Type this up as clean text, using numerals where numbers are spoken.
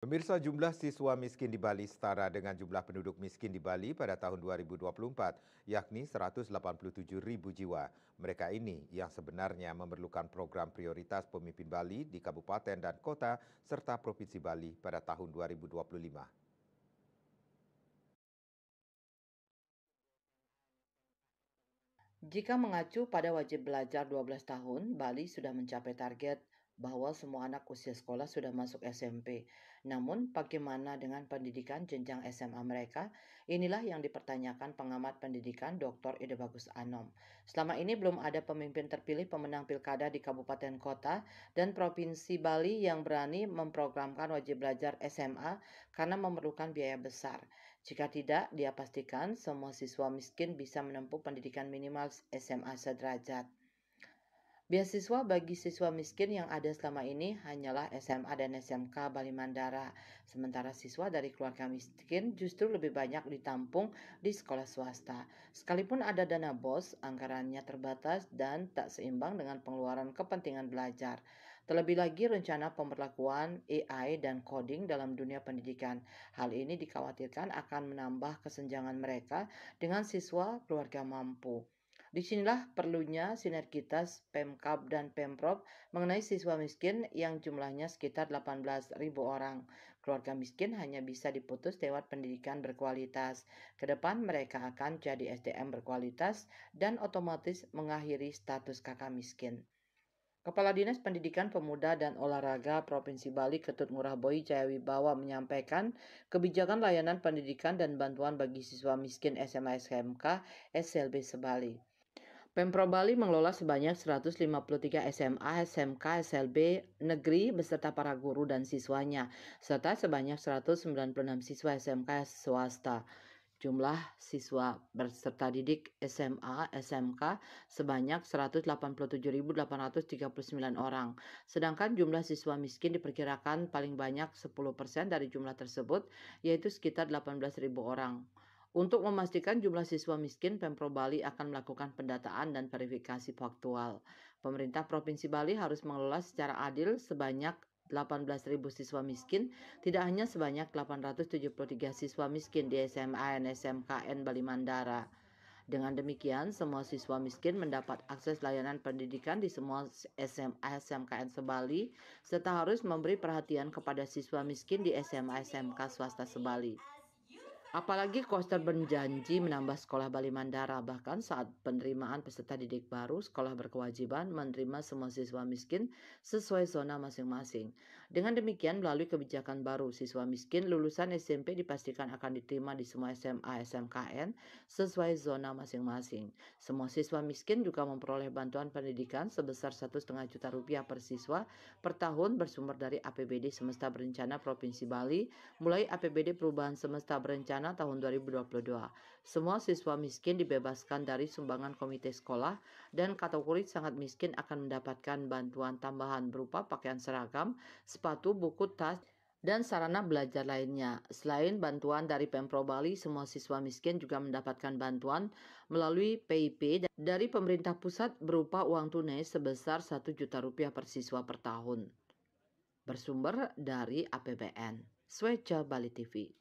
Pemirsa, jumlah siswa miskin di Bali setara dengan jumlah penduduk miskin di Bali pada tahun 2024, yakni 187.000 jiwa. Mereka ini yang sebenarnya memerlukan program prioritas pemimpin Bali di kabupaten dan kota serta provinsi Bali pada tahun 2025. Jika mengacu pada wajib belajar 12 tahun, Bali sudah mencapai target bahwa semua anak usia sekolah sudah masuk SMP. Namun, bagaimana dengan pendidikan jenjang SMA mereka? Inilah yang dipertanyakan pengamat pendidikan Dr. Ide Bagus Anom. Selama ini belum ada pemimpin terpilih pemenang pilkada di kabupaten kota dan provinsi Bali yang berani memprogramkan wajib belajar SMA karena memerlukan biaya besar. Jika tidak, dia pastikan semua siswa miskin bisa menempuh pendidikan minimal SMA sederajat. Beasiswa bagi siswa miskin yang ada selama ini hanyalah SMA dan SMK Bali Mandara. Sementara siswa dari keluarga miskin justru lebih banyak ditampung di sekolah swasta. Sekalipun ada dana BOS, anggarannya terbatas dan tak seimbang dengan pengeluaran kepentingan belajar. Terlebih lagi rencana pemberlakuan AI dan coding dalam dunia pendidikan. Hal ini dikhawatirkan akan menambah kesenjangan mereka dengan siswa keluarga mampu. Disinilah perlunya sinergitas Pemkab dan Pemprov mengenai siswa miskin yang jumlahnya sekitar 18.000 orang. Keluarga miskin hanya bisa diputus lewat pendidikan berkualitas. Kedepan mereka akan jadi SDM berkualitas dan otomatis mengakhiri status kakak miskin. Kepala Dinas Pendidikan Pemuda dan Olahraga Provinsi Bali Ketut Ngurah Boy Jayawibawa menyampaikan kebijakan layanan pendidikan dan bantuan bagi siswa miskin SMA SMK SLB Sebali. Pemprov Bali mengelola sebanyak 153 SMA, SMK, SLB negeri beserta para guru dan siswanya, serta sebanyak 196 siswa SMK swasta. Jumlah siswa berserta didik SMA, SMK sebanyak 187.839 orang. Sedangkan jumlah siswa miskin diperkirakan paling banyak 10% dari jumlah tersebut, yaitu sekitar 18.000 orang. Untuk memastikan jumlah siswa miskin, Pemprov Bali akan melakukan pendataan dan verifikasi faktual. Pemerintah Provinsi Bali harus mengelola secara adil sebanyak 18.000 siswa miskin, tidak hanya sebanyak 873 siswa miskin di SMA dan SMKN Bali Mandara. Dengan demikian, semua siswa miskin mendapat akses layanan pendidikan di semua SMA SMKN Sebali, serta harus memberi perhatian kepada siswa miskin di SMA SMK swasta Sebali. Apalagi Koster berjanji menambah sekolah Bali Mandara. Bahkan saat penerimaan peserta didik baru, sekolah berkewajiban menerima semua siswa miskin sesuai zona masing-masing. Dengan demikian, melalui kebijakan baru, siswa miskin lulusan SMP dipastikan akan diterima di semua SMA SMKN sesuai zona masing-masing. Semua siswa miskin juga memperoleh bantuan pendidikan sebesar 1,5 juta rupiah per siswa per tahun bersumber dari APBD Semesta Berencana Provinsi Bali mulai APBD Perubahan Semesta Berencana tahun 2022. Semua siswa miskin dibebaskan dari sumbangan komite sekolah dan kategori sangat miskin akan mendapatkan bantuan tambahan berupa pakaian seragam, sepatu, buku, tas, dan sarana belajar lainnya. Selain bantuan dari Pemprov Bali, semua siswa miskin juga mendapatkan bantuan melalui PIP dari pemerintah pusat berupa uang tunai sebesar 1 juta rupiah per siswa per tahun. Bersumber dari APBN. Swecca Bali TV.